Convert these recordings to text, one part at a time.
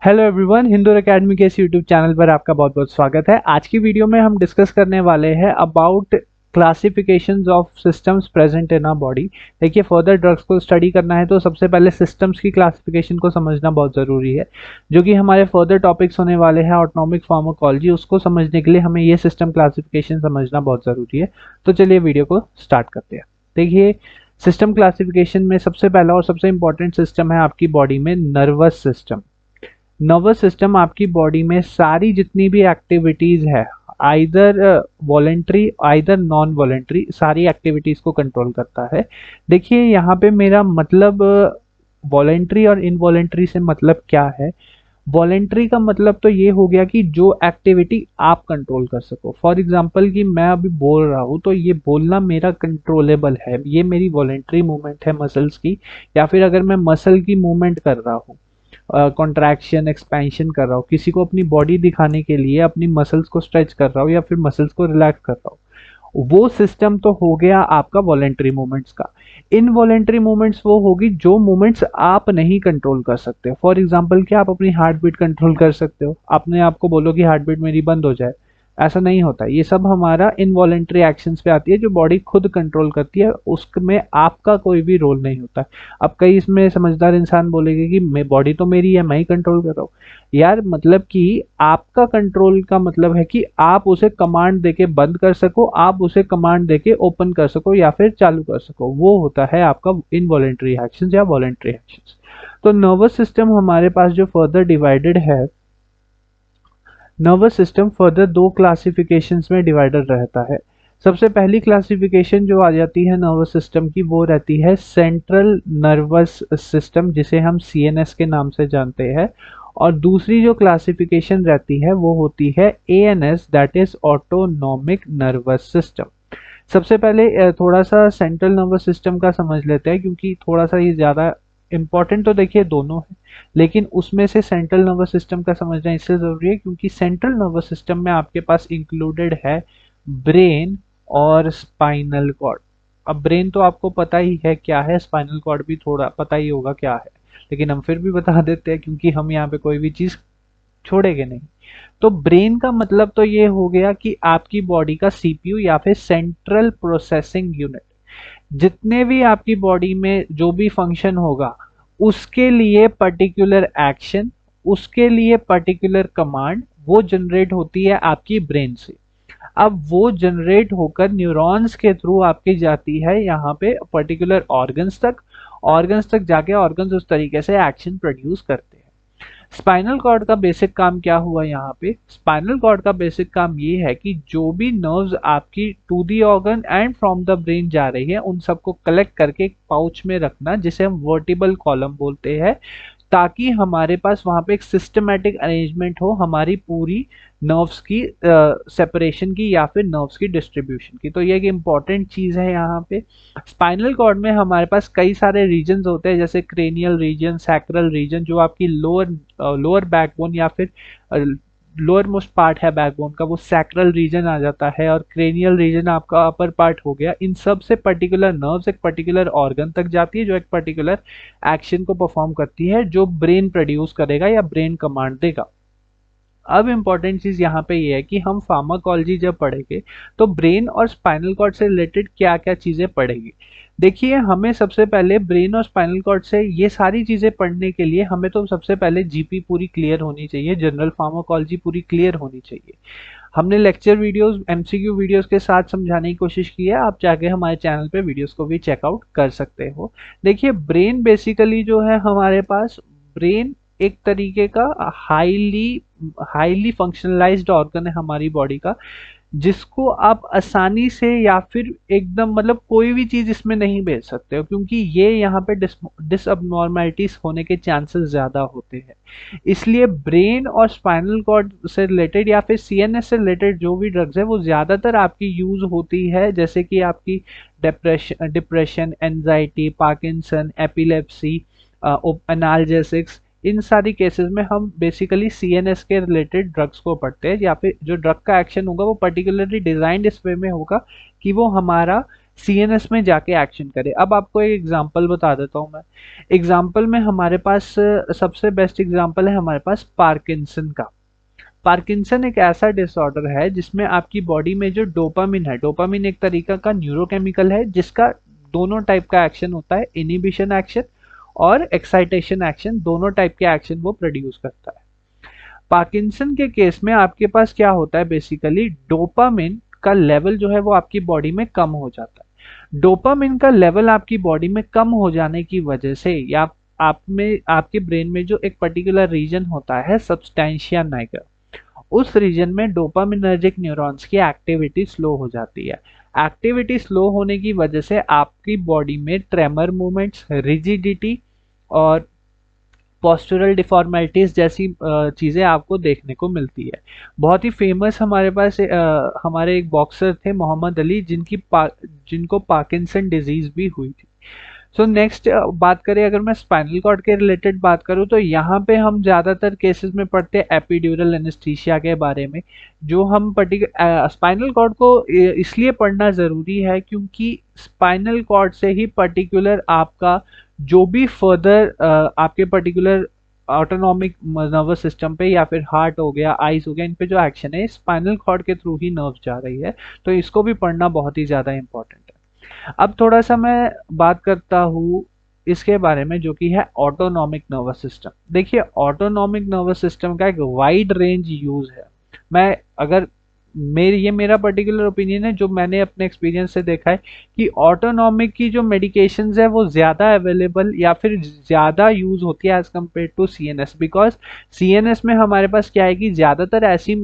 Hello everyone, Hindu academy के इस YouTube channel पर आपका बहुत बहुत स्वागत है। आज की वीडियो में हम डिस्कस करने वाले हैं about classifications of systems present in our body. देखिए, फर्दर ड्रग्स को स्टडी करना है तो सबसे पहले सिस्टम्स की क्लासिफिकेशन को समझना बहुत ज़रूरी है, जो कि हमारे फर्दर टॉपिक्स होने वाले हैं ऑटोनॉमिक फार्माकोलॉजी। उसको समझने के लिए हमें ये सिस्टम क्लासिफिकेशन समझना बहुत ज़रूरी है। तो चलिए वीडियो को स्टार्ट करते हैं। देखिए, सिस्टम क्लासिफिकेशन में सबसे पहला और सबसे इंपॉर्टेंट सिस्टम है आपकी बॉडी में नर्वस सिस्टम। नर्वस सिस्टम आपकी बॉडी में सारी जितनी भी एक्टिविटीज है, either voluntary either non voluntary, सारी एक्टिविटीज को कंट्रोल करता है। देखिए, यहाँ पे मेरा मतलब वॉलेंट्री और इनवॉलेंट्री से मतलब क्या है। वॉलेंट्री का मतलब तो ये हो गया कि जो एक्टिविटी आप कंट्रोल कर सको। फॉर एग्जांपल कि मैं अभी बोल रहा हूँ तो ये बोलना मेरा कंट्रोलेबल है, ये मेरी वॉलेंट्री मूवमेंट है मसल्स की। या फिर अगर मैं मसल की मूवमेंट कर रहा हूँ, कॉन्ट्रैक्शन एक्सपेंशन कर रहा हूँ, किसी को अपनी बॉडी दिखाने के लिए अपनी मसल्स को स्ट्रेच कर रहा हूँ या फिर मसल्स को रिलैक्स कर रहा हूँ, वो सिस्टम तो हो गया आपका वॉलेंट्री मूवमेंट्स का। इनवॉलेंट्री मूवमेंट्स वो होगी जो मूवमेंट्स आप नहीं कंट्रोल कर सकते। फॉर एग्जांपल कि आप अपनी हार्ट बीट कंट्रोल कर सकते हो, अपने आप को बोलो कि हार्ट बीट मेरी बंद हो जाए, ऐसा नहीं होता। ये सब हमारा इनवॉलेंट्री एक्शंस पे आती है, जो बॉडी खुद कंट्रोल करती है, उसमें आपका कोई भी रोल नहीं होता। अब कई इसमें समझदार इंसान बोलेंगे कि मैं बॉडी तो मेरी है, मैं ही कंट्रोल कर रहा हूँ। यार, मतलब कि आपका कंट्रोल का मतलब है कि आप उसे कमांड देके बंद कर सको, आप उसे कमांड देके ओपन कर सको या फिर चालू कर सको, वो होता है आपका इनवॉलेंट्री एक्शंस या वॉलेंट्री एक्शंस। तो नर्वस सिस्टम हमारे पास जो फर्दर डिवाइडेड है, नर्वस सिस्टम फर्दर दो क्लासिफिकेशंस में डिवाइडेड रहता है। सबसे पहली क्लासिफिकेशन जो आ जाती है नर्वस सिस्टम की, वो रहती है सेंट्रल नर्वस सिस्टम, जिसे हम सीएनएस के नाम से जानते हैं। और दूसरी जो क्लासिफिकेशन रहती है वो होती है ANS, that is autonomic nervous system. सबसे पहले थोड़ा सा सेंट्रल नर्वस सिस्टम का समझ लेते हैं, क्योंकि थोड़ा सा ये ज़्यादा इम्पॉर्टेंट तो देखिए दोनों है, लेकिन उसमें से सेंट्रल नर्वस सिस्टम का समझना इसलिए ज़रूरी है क्योंकि सेंट्रल नर्वस सिस्टम में आपके पास इंक्लूडेड है ब्रेन और स्पाइनल कॉर्ड। अब ब्रेन तो आपको पता ही है क्या है, स्पाइनल कॉर्ड भी थोड़ा पता ही होगा क्या है, लेकिन हम फिर भी बता देते हैं क्योंकि हम यहाँ पे कोई भी चीज़ छोड़ेंगे नहीं। तो ब्रेन का मतलब तो ये हो गया कि आपकी बॉडी का सीपीयू या फिर सेंट्रल प्रोसेसिंग यूनिट। जितने भी आपकी बॉडी में जो भी फंक्शन होगा, उसके लिए पर्टिकुलर एक्शन, उसके लिए पर्टिकुलर कमांड वो जनरेट होती है आपकी ब्रेन से। अब वो जनरेट होकर न्यूरॉन्स के थ्रू आपकी जाती है यहाँ पे पर्टिकुलर ऑर्गन्स तक जाके ऑर्गन्स उस तरीके से एक्शन प्रोड्यूस करते हैं। स्पाइनल कॉर्ड का बेसिक काम क्या हुआ यहाँ पे? स्पाइनल कॉर्ड का बेसिक काम ये है कि जो भी नर्व्स आपकी to the organ and from the brain जा रही है, उन सबको कलेक्ट करके एक पाउच में रखना, जिसे हम वर्टिबल कॉलम बोलते हैं, ताकि हमारे पास वहां पे एक सिस्टमेटिक अरेंजमेंट हो हमारी पूरी नर्व्स की सेपरेशन की या फिर नर्व्स की डिस्ट्रीब्यूशन की। तो ये एक इम्पॉर्टेंट चीज है यहाँ पे। स्पाइनल कॉर्ड में हमारे पास कई सारे रीजन्स होते हैं, जैसे क्रेनियल रीजन, सैक्रल रीजन, जो आपकी लोअर बैकबोन या फिर लोअर मोस्ट पार्ट है बैकबोन का, वो सैक्रल रीजन आ जाता है। और क्रेनियल रीजन आपका अपर पार्ट हो गया। इन सब से पर्टिकुलर नर्व्स एक पर्टिकुलर ऑर्गन तक जाती है, जो एक पर्टिकुलर एक्शन को परफॉर्म करती है, जो ब्रेन प्रोड्यूस करेगा या ब्रेन कमांड देगा। अब इम्पॉर्टेंट चीज यहाँ पे ये है कि हम फार्माकोलॉजी जब पढ़ेंगे तो ब्रेन और स्पाइनल कॉर्ड से रिलेटेड क्या क्या चीजें पढ़ेंगे। देखिए, हमें सबसे पहले ब्रेन और स्पाइनल कॉर्ड से ये सारी चीजें पढ़ने के लिए हमें तो सबसे पहले जीपी पूरी क्लियर होनी चाहिए, जनरल फार्माकोलॉजी पूरी क्लियर होनी चाहिए। हमने लेक्चर वीडियोस, एमसीक्यू वीडियोस के साथ समझाने की कोशिश की है, आप जाके हमारे चैनल पे वीडियोस को भी चेकआउट कर सकते हो। देखिए, ब्रेन बेसिकली जो है हमारे पास, ब्रेन एक तरीके का हाईली फंक्शनलाइज्ड ऑर्गन है हमारी बॉडी का, जिसको आप आसानी से या फिर एकदम मतलब कोई भी चीज इसमें नहीं भेज सकते हो, क्योंकि ये यहाँ पे डिसअबनॉर्मैलिटीज होने के चांसेस ज्यादा होते हैं। इसलिए ब्रेन और स्पाइनल कॉर्ड से रिलेटेड या फिर सीएनएस से रिलेटेड जो भी ड्रग्स है वो ज्यादातर आपकी यूज होती है, जैसे कि आपकी depression, anxiety, Parkinson, epilepsy, analgesics, इन सारी केसेस में हम बेसिकली सीएनएस के रिलेटेड ड्रग्स को पढ़ते हैं, या फिर जो ड्रग का एक्शन होगा वो पर्टिकुलरली डिजाइंड इस वे में होगा कि वो हमारा सीएनएस में जाके एक्शन करे। अब आपको एक एग्जांपल बता देता हूँ मैं। एग्जांपल में हमारे पास सबसे बेस्ट एग्जांपल है हमारे पास पार्किंसन का। पार्किंसन एक ऐसा डिसऑर्डर है जिसमें आपकी बॉडी में जो डोपामिन है, डोपामिन एक तरीका का न्यूरोकेमिकल है जिसका दोनों टाइप का एक्शन होता है, इनिबिशन एक्शन और एक्साइटेशन एक्शन, दोनों टाइप के एक्शन वो प्रोड्यूस करता है। पार्किंसन के केस में आपके पास क्या होता है, बेसिकली डोपामिन का लेवल जो है वो आपकी बॉडी में कम हो जाता है। डोपामिन का लेवल आपकी बॉडी में कम हो जाने की वजह से या आप में आपके ब्रेन में जो एक पर्टिकुलर रीजन होता है सब्सटेंशिया नाइगर, उस रीजन में डोपामिनर्जिक न्यूरॉन्स की एक्टिविटी स्लो हो जाती है। एक्टिविटी स्लो होने की वजह से आपकी बॉडी में ट्रेमर मूवमेंट्स, रिजिडिटी और पोस्टुरल डिफॉर्मेलिटीज जैसी चीज़ें आपको देखने को मिलती है। बहुत ही फेमस हमारे पास हमारे एक बॉक्सर थे मोहम्मद अली जिनको पार्किंसन डिजीज भी हुई थी। सो नेक्स्ट बात करें, अगर मैं स्पाइनल कॉर्ड के रिलेटेड बात करूं तो यहाँ पे हम ज़्यादातर केसेस में पढ़ते हैं एपिड्यूरल एनेस्थीसिया के बारे में। जो हम स्पाइनल कॉर्ड को इसलिए पढ़ना ज़रूरी है क्योंकि स्पाइनल कॉर्ड से ही पर्टिकुलर आपका जो भी फर्दर आपके पर्टिकुलर ऑटोनॉमिक नर्वस सिस्टम पे या फिर हार्ट हो गया, आइज हो गया, इन पे जो एक्शन है स्पाइनल कॉर्ड के थ्रू ही नर्व जा रही है, तो इसको भी पढ़ना बहुत ही ज़्यादा इंपॉर्टेंट है। अब थोड़ा सा मैं बात करता हूँ इसके बारे में जो कि है ऑटोनॉमिक नर्वस सिस्टम। देखिए ऑटोनॉमिक नर्वस सिस्टम का एक वाइड रेंज यूज है। मैं अगर ये मेरा पर्टिकुलर ओपिनियन है जो मैंने अपने एक्सपीरियंस से देखा है कि ऑटोनॉमिक की जो मेडिकेशंस है वो ज़्यादा अवेलेबल या फिर ज़्यादा यूज़ होती है as compare to CNS, because CNS में हमारे पास क्या है कि ज़्यादातर ऐसी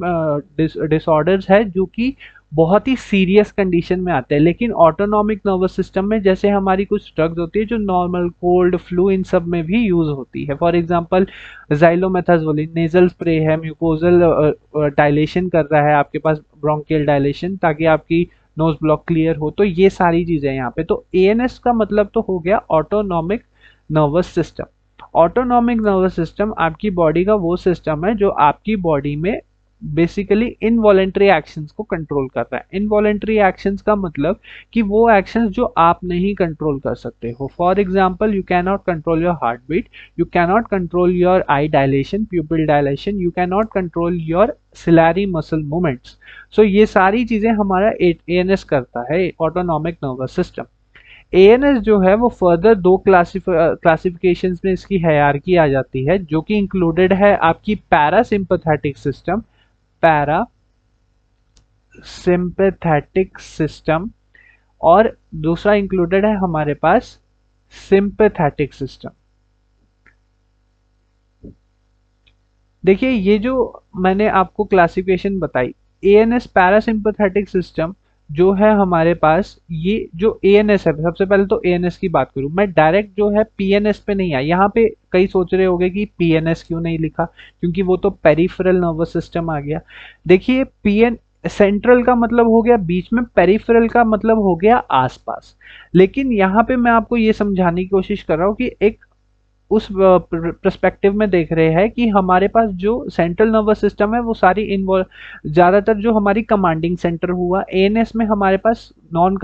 डिसऑर्डर्स है जो कि बहुत ही सीरियस कंडीशन में आते हैं, लेकिन ऑटोनॉमिक नर्वस सिस्टम में जैसे हमारी कुछ ड्रग्स होती है जो नॉर्मल कोल्ड फ्लू इन सब में भी यूज होती है। फॉर एग्जांपल ज़ाइलोमेथाज़ोलिन नेजल स्प्रे है, म्यूकोजल डायलेशन कर रहा है आपके पास, ब्रोंकियल डायलेशन, ताकि आपकी नोज ब्लॉक क्लियर हो। तो ये सारी चीजें यहाँ पे, तो एएनएस का मतलब तो हो गया autonomic nervous system. Autonomic nervous system आपकी बॉडी का वो सिस्टम है जो आपकी बॉडी में बेसिकली इनवॉलेंट्री एक्शंस को कंट्रोल कर रहा है। इनवॉलेंट्री एक्शंस का मतलब कि वो एक्शंस जो आप नहीं कंट्रोल कर सकते हो। For example you can not control your heart beat, you can not control your eye dilation, pupil dilation, you can not control your ciliary muscle movements. So ये सारी चीजें हमारा एएनएस करता है, ऑटोनॉमिक नर्वस सिस्टम। एएनएस जो है वो further दो क्लासिफिकेशंस में इसकी हायरार्की आ जाती है, जो कि इंक्लूडेड है आपकी parasympathetic system, para sympathetic system, और दूसरा इंक्लूडेड है हमारे पास सिंपैथेटिक सिस्टम। देखिए ये जो मैंने आपको क्लासिफिकेशन बताई, एएनएस पैरासिम्पैथेटिक सिस्टम जो है हमारे पास, ये जो एएनएस है, सबसे पहले तो एएनएस की बात करूं मैं, डायरेक्ट जो है पीएनएस पे नहीं आया। यहाँ पे कई सोच रहे होंगे कि पीएनएस क्यों नहीं लिखा, क्योंकि वो तो पेरिफेरल नर्वस सिस्टम आ गया। देखिए पीएन सेंट्रल का मतलब हो गया बीच में, पेरिफेरल का मतलब हो गया आसपास। लेकिन यहाँ पे मैं आपको ये समझाने की कोशिश कर रहा हूँ कि एक उस पर्सपेक्टिव में देख रहे हैं कि हमारे पास जो सेंट्रल नर्वस सिस्टम है वो सारी ज़्यादातर जो हमारी कमांडिंग सेंटर हुआ, एएनएस में हमारे पास नॉन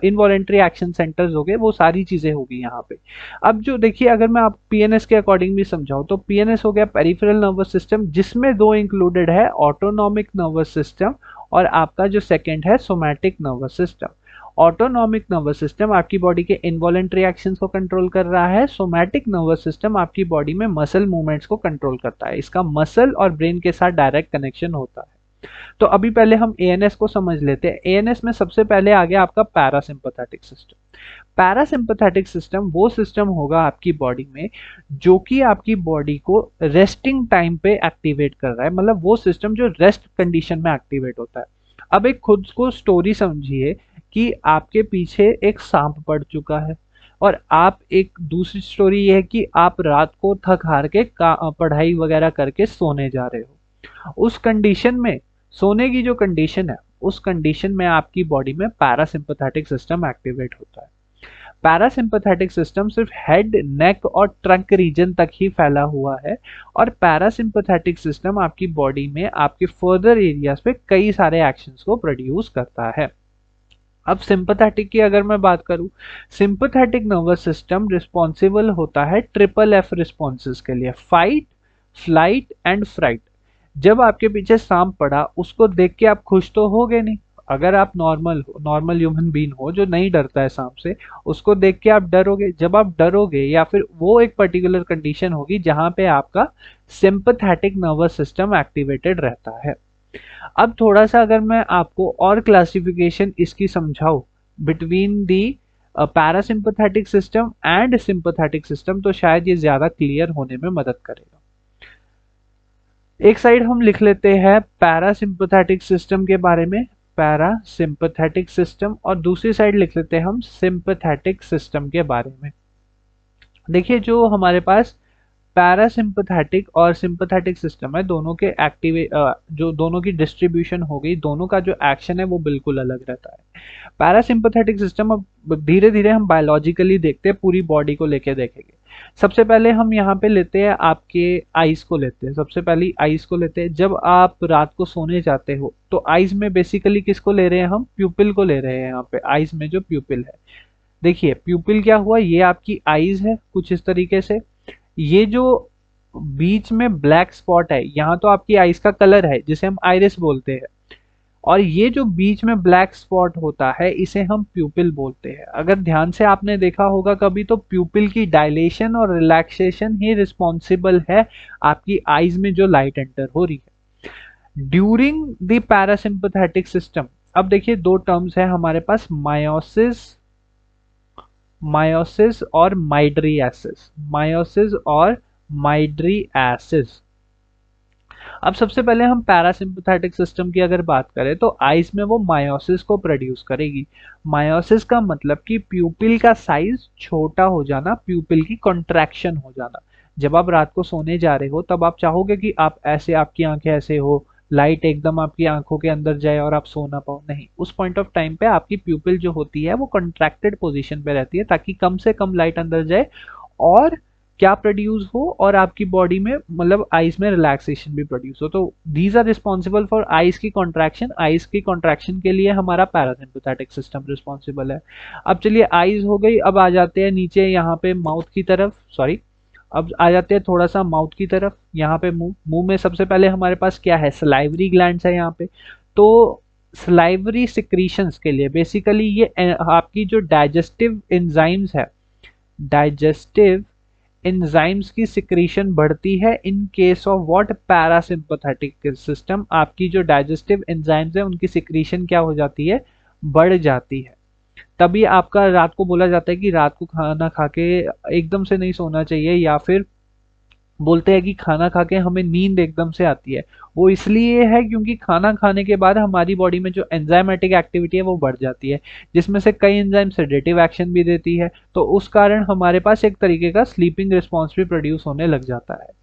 इनवॉलेंट्री एक्शन सेंटर्स हो गए, वो सारी चीज़ें होगी यहाँ पे। अब जो देखिए अगर मैं आप पीएनएस के अकॉर्डिंग भी समझाऊँ तो पीएनएस हो गया पेरिफेरल नर्वस सिस्टम, जिसमें दो इंक्लूडेड है, ऑटोनॉमिक नर्वस सिस्टम और आपका जो सेकेंड है somatic nervous system. Autonomic nervous system आपकी बॉडी के इनवॉलेंट्री एक्शंस को कंट्रोल कर रहा है, सोमैटिक नर्वस सिस्टम आपकी बॉडी में मसल मूवमेंट्स को कंट्रोल करता है। इसका मसल और ब्रेन के साथ डायरेक्ट कनेक्शन होता है। तो अभी पहले हम एएनएस को समझ लेते हैं। एएनएस में सबसे पहले आ गया आपका पैरासिम्पैथेटिक सिस्टम। पैरासिम्पैथेटिक सिस्टम वो सिस्टम होगा आपकी बॉडी में जो कि आपकी बॉडी को रेस्टिंग टाइम पे एक्टिवेट कर रहा है, मतलब वो सिस्टम जो रेस्ट कंडीशन में एक्टिवेट होता है। अब एक खुद को स्टोरी समझिए कि आपके पीछे एक सांप पड़ चुका है और आप एक दूसरी स्टोरी ये है कि आप रात को थक हार के पढ़ाई वगैरह करके सोने जा रहे हो। उस कंडीशन में, सोने की जो कंडीशन है, उस कंडीशन में आपकी बॉडी में पैरासिम्पैथेटिक सिस्टम एक्टिवेट होता है। पैरासिम्पैथेटिक सिस्टम सिर्फ हेड, नेक और ट्रंक रीजन तक ही फैला हुआ है और पैरासिम्पैथेटिक सिस्टम आपकी बॉडी में आपके फर्दर एरियाज पे कई सारे एक्शंस को प्रोड्यूस करता है। अब सिंपैथेटिक की अगर मैं बात करूं, सिंपैथेटिक नर्वस सिस्टम रिस्पॉन्सिबल होता है ट्रिपल एफ रिस्पॉन्सेस के लिए, फाइट, फ्लाइट एंड फ्राइट। जब आपके पीछे सांप पड़ा, उसको देख के आप खुश तो होगे नहीं। अगर आप नॉर्मल ह्यूमन बीइंग हो जो नहीं डरता है सांप से, उसको देख के आप डरोगे। जब आप डरोगे या फिर वो एक पर्टिकुलर कंडीशन होगी जहां पे आपका सिंपैथेटिक नर्वस सिस्टम एक्टिवेटेड रहता है। अब थोड़ा सा अगर मैं आपको और क्लासिफिकेशन इसकी समझाऊं between the parasympathetic system and sympathetic system, तो शायद ये ज्यादा क्लियर होने में मदद करेगा। एक साइड हम लिख लेते हैं पैरासिम्पैथेटिक सिस्टम के बारे में, पैरासिम्पैथेटिक सिस्टम, और दूसरी साइड लिख लेते हैं हम सिंपैथेटिक सिस्टम के बारे में। देखिए, जो हमारे पास पैरासिम्पैथेटिक और सिंपैथेटिक सिस्टम है, दोनों के जो दोनों की डिस्ट्रीब्यूशन हो गई, दोनों का जो एक्शन है वो बिल्कुल अलग रहता है। पैरासिम्पैथेटिक सिस्टम अब धीरे धीरे हम बायोलॉजिकली देखते हैं, पूरी बॉडी को लेके देखेंगे। सबसे पहले हम यहाँ पे लेते हैं आपके आईज को लेते हैं, सबसे पहले आईज को लेते हैं। जब आप रात को सोने जाते हो तो आईज में बेसिकली किसको ले रहे हैं हम? प्यूपिल को ले रहे हैं। यहाँ पे आईज में जो प्यूपिल है, देखिए प्यूपिल क्या हुआ, ये आपकी आईज है कुछ इस तरीके से। ये जो बीच में ब्लैक स्पॉट है, यहाँ तो आपकी आईज का कलर है जिसे हम आइरिस बोलते हैं, और ये जो बीच में ब्लैक स्पॉट होता है इसे हम प्यूपिल बोलते हैं। अगर ध्यान से आपने देखा होगा कभी, तो प्यूपिल की डायलेशन और रिलैक्सेशन ही रिस्पॉन्सिबल है आपकी आईज में जो लाइट एंटर हो रही है ड्यूरिंग द पैरासिम्पैथेटिक सिस्टम। अब देखिए, दो टर्म्स है हमारे पास, मायोसिस और माइड्रियासिस, मायोसिस और माइड्रियासिस। अब सबसे पहले हम पैरासिम्पैथेटिक सिस्टम की अगर बात करें तो आइज में वो मायोसिस को प्रोड्यूस करेगी। मायोसिस का मतलब कि प्यूपिल का साइज छोटा हो जाना, प्यूपिल की कॉन्ट्रैक्शन हो जाना। जब आप रात को सोने जा रहे हो तब आप चाहोगे कि आप ऐसे, आपकी आंखें ऐसे हो, लाइट एकदम आपकी आंखों के अंदर जाए और आप सो ना पाओ, नहीं। उस पॉइंट ऑफ टाइम पे आपकी प्यूपिल जो होती है वो कॉन्ट्रैक्टेड पोजीशन पे रहती है, ताकि कम से कम लाइट अंदर जाए और क्या प्रोड्यूस हो, और आपकी बॉडी में मतलब आइज में रिलैक्सेशन भी प्रोड्यूस हो। तो these are responsible for eyes की कॉन्ट्रैक्शन। आइज की कॉन्ट्रैक्शन के लिए हमारा पैरासिम्पैथेटिक सिस्टम रिस्पॉन्सिबल है। अब चलिए, आइज हो गई, अब आ जाते हैं नीचे यहाँ पे माउथ की तरफ, सॉरी, अब आ जाते हैं थोड़ा सा माउथ की तरफ। यहाँ पे मुंह में सबसे पहले हमारे पास क्या है? सलाइवरी ग्लैंड्स है यहाँ पे। तो सलाइवरी सिक्रीशंस के लिए बेसिकली ये आपकी जो डाइजेस्टिव एंजाइम्स है, डाइजेस्टिव एंजाइम्स की सिक्रीशन बढ़ती है in case of what? Parasympathetic system. आपकी जो डाइजेस्टिव एंजाइम्स है उनकी सिक्रीशन क्या हो जाती है? बढ़ जाती है। तभी आपका रात को बोला जाता है कि रात को खाना खा के एकदम से नहीं सोना चाहिए, या फिर बोलते हैं कि खाना खा के हमें नींद एकदम से आती है। वो इसलिए है क्योंकि खाना खाने के बाद हमारी बॉडी में जो एंजाइमेटिक एक्टिविटी है वो बढ़ जाती है, जिसमें से कई एंजाइम सेडेटिव एक्शन भी देती है। तो उस कारण हमारे पास एक तरीके का स्लीपिंग रिस्पॉन्स भी प्रोड्यूस होने लग जाता है।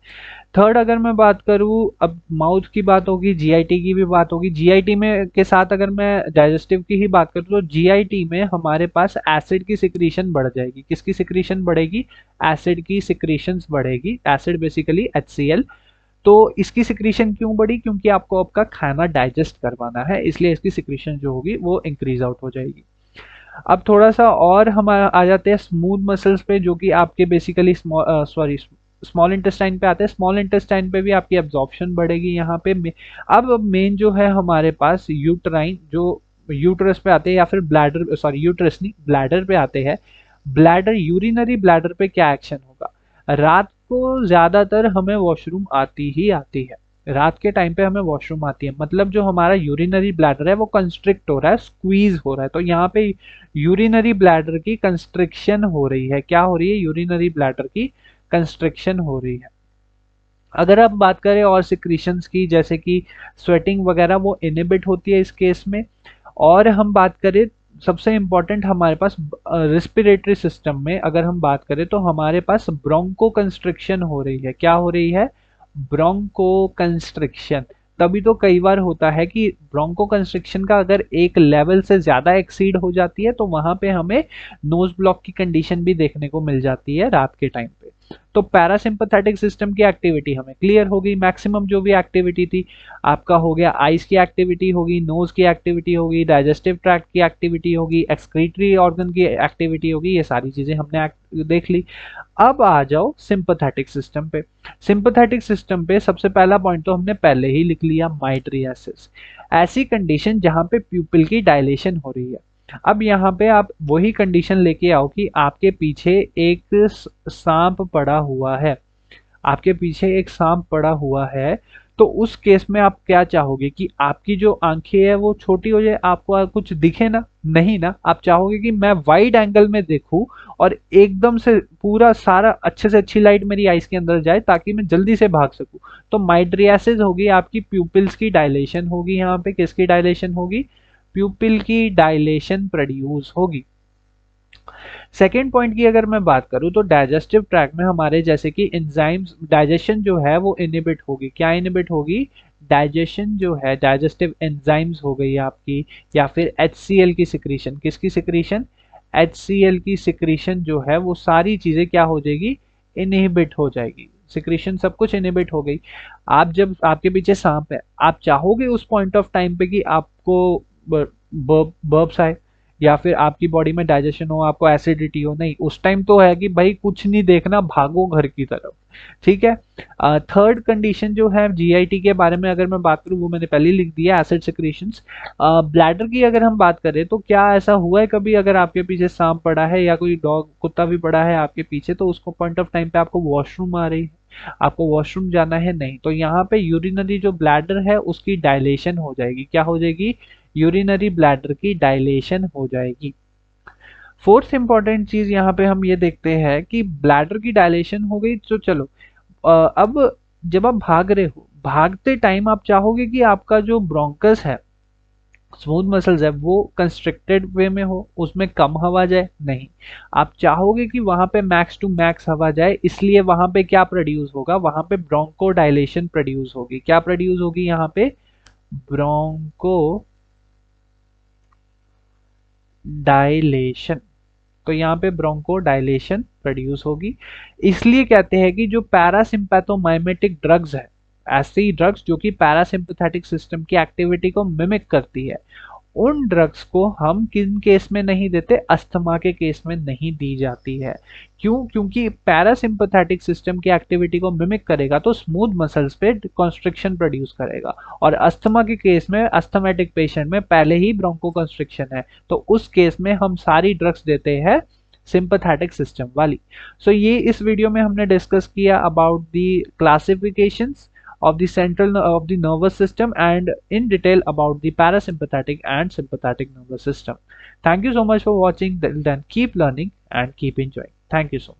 थर्ड, अगर मैं बात करूं, अब माउथ की बात होगी, जीआईटी की भी बात होगी। जीआईटी में के साथ अगर मैं डाइजेस्टिव की ही बात करूं तो जीआईटी में हमारे पास एसिड की सिक्रीशन बढ़ जाएगी। किसकी सिक्रीशन बढ़ेगी? एसिड की सिक्रीशंस बढ़ेगी। Acid basically HCl। तो इसकी सिक्रीशन क्यों बढ़ी? क्योंकि आपको आपका खाना डाइजेस्ट करवाना है, इसलिए इसकी सिक्रीशन जो होगी वो इंक्रीज आउट हो जाएगी। अब थोड़ा सा और हम आ जाते हैं स्मूथ मसल्स पे, जो कि आपके बेसिकली स्मॉल इंटेस्टाइन पे आते हैं। स्मॉल इंटेस्टाइन पे भी आपकी एब्जॉर्प्शन बढ़ेगी यहाँ पे। अब मेन जो है हमारे पास यूट्राइन, जो यूट्रस पे आते हैं, या फिर ब्लैडर, सॉरी यूट्रस नहीं, ब्लैडर पे आते हैं। ब्लैडर, यूरिनरी ब्लैडर पे क्या एक्शन होगा? रात को ज्यादातर हमें वॉशरूम आती ही आती है, रात के टाइम पे हमें वॉशरूम आती है, मतलब जो हमारा यूरिनरी ब्लैडर है वो कंस्ट्रिक्ट हो रहा है, स्क्वीज हो रहा है। तो यहाँ पे यूरिनरी ब्लैडर की कंस्ट्रिक्शन हो रही है। क्या हो रही है? यूरिनरी ब्लैडर की कंस्ट्रिक्शन हो रही है। अगर आप बात करें और सिक्रीशंस की, जैसे कि स्वेटिंग वगैरह, वो इनहिबिट होती है इस केस में। और हम बात करें, सबसे इंपॉर्टेंट हमारे पास रेस्पिरेटरी सिस्टम में अगर हम बात करें तो हमारे पास ब्रोंको कंस्ट्रिक्शन हो रही है। क्या हो रही है? Bronchoconstriction. तभी तो कई बार होता है कि ब्रोंको कंस्ट्रिक्शन का अगर एक लेवल से ज्यादा एक्सीड हो जाती है तो वहां पे हमें नोज ब्लॉक की कंडीशन भी देखने को मिल जाती है रात के टाइम पे। तो पैरासिम्पथेटिक सिस्टम की एक्टिविटी हमें क्लियर हो गई, मैक्सिमम जो भी एक्टिविटी थी आपका हो गया, आइज की एक्टिविटी होगी, नोज की एक्टिविटी होगी, डाइजेस्टिव ट्रैक्ट की एक्टिविटी होगी, एक्सक्रीटरी ऑर्गन की एक्टिविटी होगी, ये सारी चीजें हमने देख ली। अब आ जाओ सिंपैथेटिक सिस्टम पे। सिंपैथेटिक सिस्टम पे सबसे पहला पॉइंट तो हमने पहले ही लिख लिया, माइट्रियासिस, ऐसी कंडीशन जहां पे प्यूपिल की डायलेशन हो रही है। अब यहाँ पे आप वही कंडीशन लेके आओ कि आपके पीछे एक सांप पड़ा हुआ है, आपके पीछे एक सांप पड़ा हुआ है, तो उस केस में आप क्या चाहोगे कि आपकी जो आंखें है वो छोटी हो जाए, आपको कुछ दिखे ना? नहीं ना, आप चाहोगे कि मैं वाइड एंगल में देखूं और एकदम से पूरा सारा अच्छे से अच्छी लाइट मेरी आइज के अंदर जाए ताकि मैं जल्दी से भाग सकूं। तो माइट्रियासिस होगी, आपकी प्यूपिल्स की डायलेशन होगी, यहाँ पे किसकी डायलेशन होगी? प्यूपिल की डायलेशन प्रोड्यूस होगी। सेकेंड पॉइंट की अगर मैं बात करूं तो डाइजेस्टिव ट्रैक्ट में हमारे जैसे कि एंजाइम्स, डाइजेशन जो है वो इनिबिट होगी। क्या इनिबिट होगी? डाइजेशन जो है, डाइजेस्टिव एंजाइम्स हो गई आपकी, या फिर HCl की सिक्रीशन। किसकी सिक्रीशन? HCl की सिक्रीशन जो है वो सारी चीजें क्या हो जाएगी? इनहिबिट हो जाएगी, सिक्रीशन सब कुछ इनहिबिट हो गई। आप जब आपके पीछे सांप है, आप चाहोगे उस पॉइंट ऑफ टाइम पे कि आपको बर्ब्स आए या फिर आपकी बॉडी में डाइजेशन हो, आपको एसिडिटी हो? नहीं, उस टाइम तो है कि भाई कुछ नहीं देखना, भागो घर की तरफ। ठीक है। थर्ड कंडीशन जो है GIT के बारे में अगर मैं बात करूं, वो मैंने पहले लिख दिया, एसिड सिक्रीशंस। ब्लैडर की अगर हम बात करें तो क्या ऐसा हुआ है कभी अगर आपके पीछे सांप पड़ा है या कोई डॉग कुत्ता भी पड़ा है आपके पीछे, तो उसको पॉइंट ऑफ टाइम पे आपको वॉशरूम आ रही है, आपको वॉशरूम जाना है? नहीं, तो यहाँ पे यूरिनरी जो ब्लैडर है उसकी डायलेशन हो जाएगी। क्या हो जाएगी? यूरिनरी ब्लैडर की डायलेशन हो जाएगी। फोर्थ इंपॉर्टेंट चीज यहाँ पे हम ये देखते हैं कि ब्लैडर की डायलेशन हो गई, तो चलो अब जब आप भाग रहे हो, भागते टाइम आप चाहोगे कि आपका जो ब्रोंकस है, स्मूथ मसल्स है, वो कंस्ट्रिक्टेड वे में हो, उसमें कम हवा जाए? नहीं, आप चाहोगे कि वहां पे मैक्स टू मैक्स हवा जाए, इसलिए वहां पे क्या प्रोड्यूस होगा? वहां पे ब्रोंको डायलेशन प्रोड्यूस होगी। क्या प्रोड्यूस होगी यहाँ पे? Bronchodilation. तो यहाँ पे ब्रोंको डायलेशन प्रोड्यूस होगी। इसलिए कहते हैं कि जो पैरासिम्पैथोमाइमेटिक ड्रग्स है, ऐसी ड्रग्स जो कि पैरासिम्पैथेटिक सिस्टम की एक्टिविटी को मिमिक करती है, उन ड्रग्स को हम किन केस में नहीं देते? अस्थमा के केस में नहीं दी जाती है। क्यों? क्योंकि पैरासिम्पैथेटिक सिस्टम की एक्टिविटी को मिमिक करेगा तो स्मूथ मसल्स पे कॉन्स्ट्रिक्शन प्रोड्यूस करेगा, और अस्थमा के केस में, अस्थमेटिक पेशेंट में पहले ही ब्रोंको कंस्ट्रिक्शन है, तो उस केस में हम सारी ड्रग्स देते हैं सिंपैथेटिक सिस्टम वाली। सो ये इस वीडियो में हमने डिस्कस किया about the classifications of the central of the nervous system and in detail about the parasympathetic and sympathetic nervous system. Thank you so much for watching. Till then, keep learning and keep enjoying. Thank you so much.